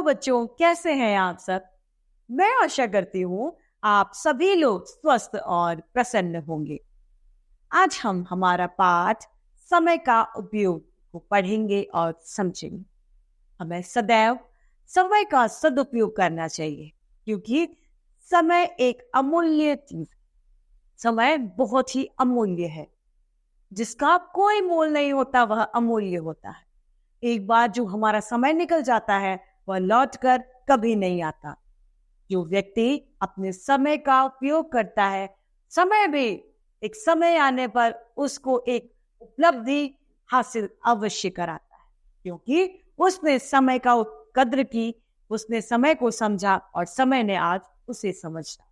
बच्चों, कैसे हैं आप सब? मैं आशा करती हूँ आप सभी लोग स्वस्थ और प्रसन्न होंगे। आज हम हमारा पाठ समय का उपयोग को पढ़ेंगे और समझेंगे। हमें सदैव समय का सदुपयोग करना चाहिए, क्योंकि समय एक अमूल्य चीज, समय बहुत ही अमूल्य है। जिसका कोई मोल नहीं होता वह अमूल्य होता है। एक बार जो हमारा समय निकल जाता है वह लौटकर कभी नहीं आता। जो व्यक्ति अपने समय का उपयोग करता है, समय भी एक समय आने पर उसको एक उपलब्धि हासिल अवश्य कराता है, क्योंकि उसने समय का कद्र की, उसने समय को समझा और समय ने आज उसे समझा।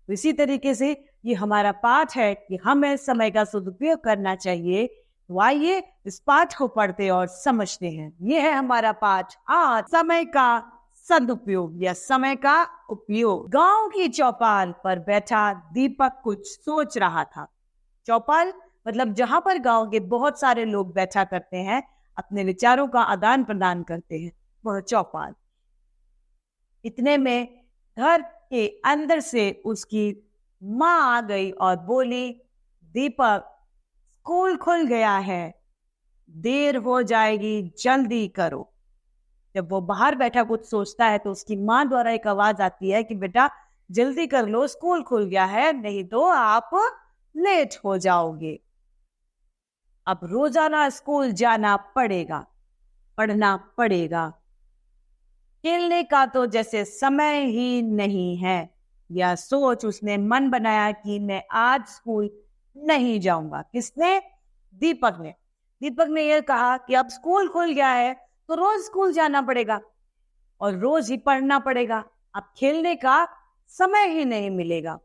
इसी तरीके से ये हमारा पाठ है कि हमें समय का सदुपयोग करना चाहिए। तो आइए इस पाठ को पढ़ते और समझते हैं। ये है हमारा पाठ आज, समय का सदुपयोग या समय का उपयोग। गांव की चौपाल पर बैठा दीपक कुछ सोच रहा था। चौपाल मतलब जहां पर गांव के बहुत सारे लोग बैठा करते हैं, अपने विचारों का आदान प्रदान करते हैं, वह चौपाल। इतने में घर के अंदर से उसकी माँ आ गई और बोली, दीपक, स्कूल खुल गया है, देर हो जाएगी, जल्दी करो। जब वो बाहर बैठा कुछ सोचता है तो उसकी माँ द्वारा एक आवाज आती है कि बेटा जल्दी कर लो, स्कूल खुल गया है, नहीं तो आप लेट हो जाओगे। अब रोजाना स्कूल जाना पड़ेगा, पढ़ना पड़ेगा। खेलने का तो जैसे समय ही नहीं है। यह सोच उसने मन बनाया कि मैं आज स्कूल नहीं जाऊंगा। किसने? दीपक ने। दीपक ने यह कहा कि अब स्कूल खुल गया है तो रोज स्कूल जाना पड़ेगा और रोज ही पढ़ना पड़ेगा। अब खेलने का समय ही नहीं मिलेगा।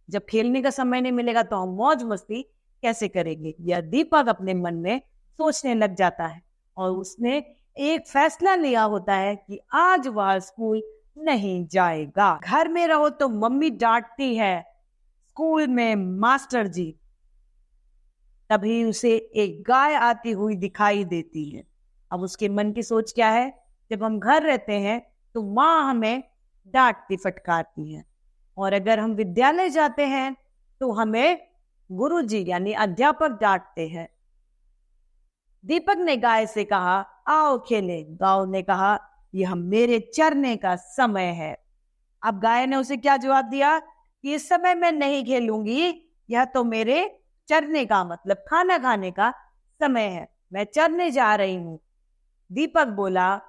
जब खेलने का समय नहीं मिलेगा तो हम मौज मस्ती कैसे करेंगे? यह दीपक अपने मन में सोचने लग जाता है और उसने एक फैसला लिया होता है कि आज वह स्कूल नहीं जाएगा। घर में रहो तो मम्मी डांटती है, स्कूल में मास्टर जी। तभी उसे एक गाय आती हुई दिखाई देती है। अब उसके मन की सोच क्या है? जब हम घर रहते हैं तो माँ हमें डांटती फटकारती है, और अगर हम विद्यालय जाते हैं तो हमें गुरुजी यानी अध्यापक डांटते हैं। दीपक ने गाय से कहा, आओ खेले। गाय ने कहा, यह मेरे चरने का समय है। अब गाय ने उसे क्या जवाब दिया कि इस समय मैं नहीं खेलूंगी, यह तो मेरे चरने का मतलब खाना खाने का समय है, मैं चरने जा रही हूँ। दीपक बोला,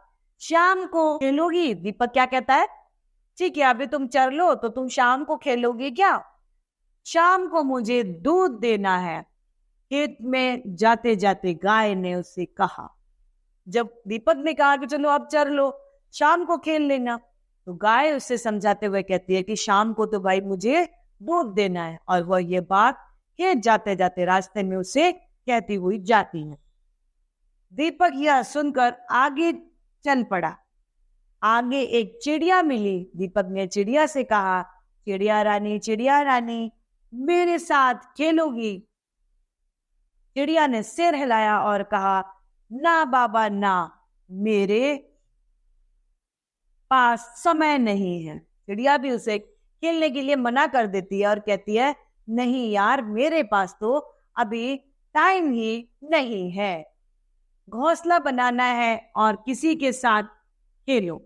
शाम को खेलोगी? दीपक क्या कहता है, ठीक है अभी तुम चर लो, तो तुम शाम को खेलोगी क्या? शाम को मुझे दूध देना है, खेत में जाते जाते गाय ने उससे कहा। जब दीपक ने कहा कि चलो अब चर लो, शाम को खेल लेना, तो गाय उससे समझाते हुए कहती है कि शाम को तो भाई मुझे दूध देना है, और वह ये बात खेत जाते जाते रास्ते में उसे कहती हुई जाती है। दीपक यह सुनकर आगे चल पड़ा। आगे एक चिड़िया मिली। दीपक ने चिड़िया से कहा, चिड़िया रानी मेरे साथ खेलोगी? चिड़िया ने सिर हिलाया और कहा, ना बाबा ना, मेरे पास समय नहीं है। चिड़िया भी उसे खेलने के लिए मना कर देती है और कहती है, नहीं यार, मेरे पास तो अभी टाइम ही नहीं है, घोंसला बनाना है और किसी के साथ खेलो।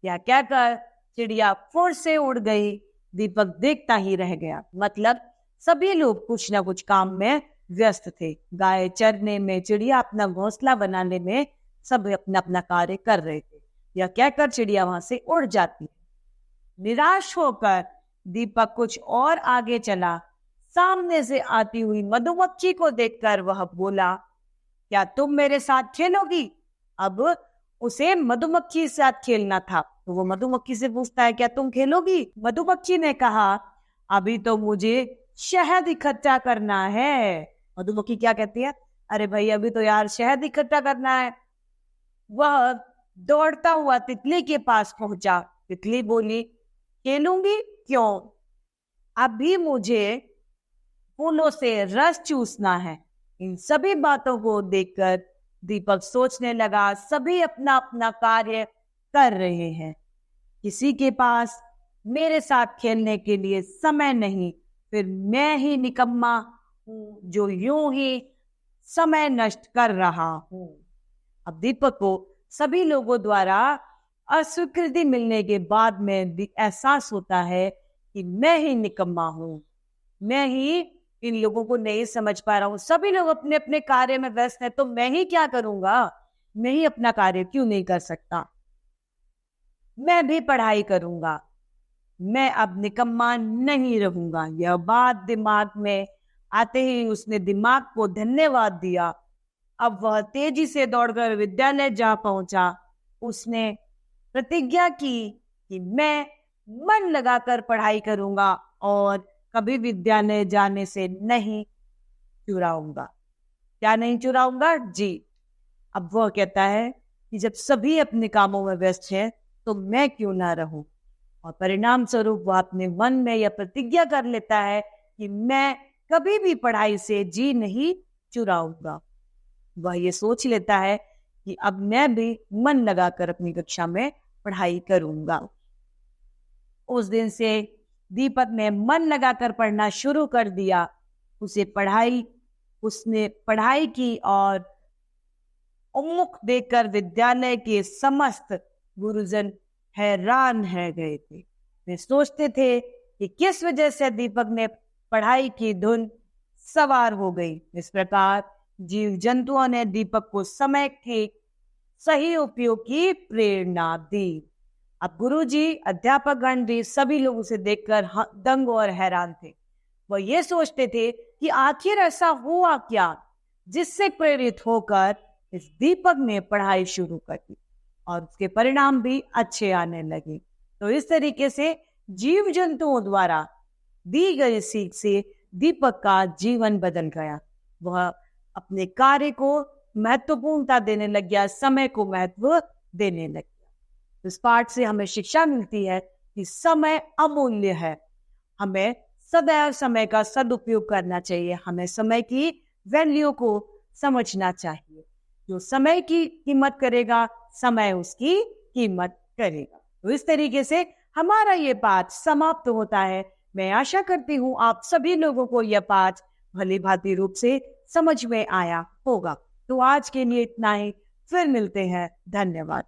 या क्या कर चिड़िया फुर से उड़ गई। दीपक देखता ही रह गया। मतलब सभी लोग कुछ ना कुछ काम में व्यस्त थे। गाय चरने में, चिड़िया अपना घोंसला बनाने में, सब अपना अपना कार्य कर रहे थे। या क्या कर चिड़िया वहां से उड़ जाती। निराश होकर दीपक कुछ और आगे चला। सामने से आती हुई मधुमक्खी को देखकर वह बोला, क्या तुम मेरे साथ खेलोगी? अब उसे मधुमक्खी के साथ खेलना था, तो वो मधुमक्खी से पूछता है, क्या तुम खेलोगी? मधुमक्खी ने कहा, अभी तो मुझे शहद इकट्ठा करना है। मधुमक्खी क्या कहती है, अरे भाई अभी तो यार शहद इकट्ठा करना है। वह दौड़ता हुआ तितली के पास पहुंचा। तितली बोली, खेलूंगी? क्यों? अभी मुझे फूलों से रस चूसना है। इन सभी बातों को देखकर दीपक सोचने लगा, सभी अपना अपना कार्य कर रहे हैं। किसी के पास मेरे साथ खेलने के लिए समय नहीं, फिर मैं ही निकम्मा हूँ जो यूं ही समय नष्ट कर रहा हूँ। अब दीपक को सभी लोगों द्वारा अस्वीकृति मिलने के बाद में भी एहसास होता है कि मैं ही निकम्मा हूँ, मैं ही इन लोगों को नहीं समझ पा रहा हूँ। सभी लोग अपने अपने कार्य में व्यस्त हैं, तो मैं ही क्या करूंगा? मैं ही अपना कार्य क्यों नहीं कर सकता? मैं भी पढ़ाई करूंगा, मैं अब निकम्मा नहीं रहूंगा। यह बात दिमाग में आते ही उसने दिमाग को धन्यवाद दिया। अब वह तेजी से दौड़कर विद्यालय जा पहुंचा। उसने प्रतिज्ञा की कि मैं मन लगाकर पढ़ाई करूंगा और कभी विद्यालय जाने से नहीं चुराऊंगा। क्या नहीं चुराऊंगा? जी। अब वह कहता है कि जब सभी अपने कामों में व्यस्त हैं, तो मैं क्यों ना रहूं? और परिणाम स्वरूप वह अपने मन में यह प्रतिज्ञा कर लेता है कि मैं कभी भी पढ़ाई से जी नहीं चुराऊंगा। वह ये सोच लेता है कि अब मैं भी मन लगाकर अपनी कक्षा में पढ़ाई करूंगा। उस दिन से दीपक ने मन लगाकर पढ़ना शुरू कर दिया। उसने पढ़ाई की और उन्मुख देखकर विद्यालय के समस्त गुरुजन हैरान है गए थे। वे सोचते थे कि किस वजह से दीपक ने पढ़ाई की धुन सवार हो गई। इस प्रकार जीव जंतुओं ने दीपक को समय के सही उपयोग की प्रेरणा दी। अब गुरुजी, अध्यापकगण भी सभी लोग उसे देखकर दंग और हैरान थे। वह ये सोचते थे कि आखिर ऐसा हुआ क्या जिससे प्रेरित होकर इस दीपक ने पढ़ाई शुरू कर दी और उसके परिणाम भी अच्छे आने लगे। तो इस तरीके से जीव जंतुओं द्वारा दी गई सीख से दीपक का जीवन बदल गया। वह अपने कार्य को महत्वपूर्णता देने लग गया, समय को महत्व देने लग गया। इस पाठ से हमें शिक्षा मिलती है कि समय अमूल्य है। हमें सदैव समय का सदुपयोग करना चाहिए। हमें समय की वैल्यू को समझना चाहिए। जो समय की कीमत करेगा, समय उसकी कीमत करेगा। तो इस तरीके से हमारा ये पाठ समाप्त होता है। मैं आशा करती हूँ आप सभी लोगों को यह पाठ भली भांति रूप से समझ में आया होगा। तो आज के लिए इतना ही, फिर मिलते हैं। धन्यवाद।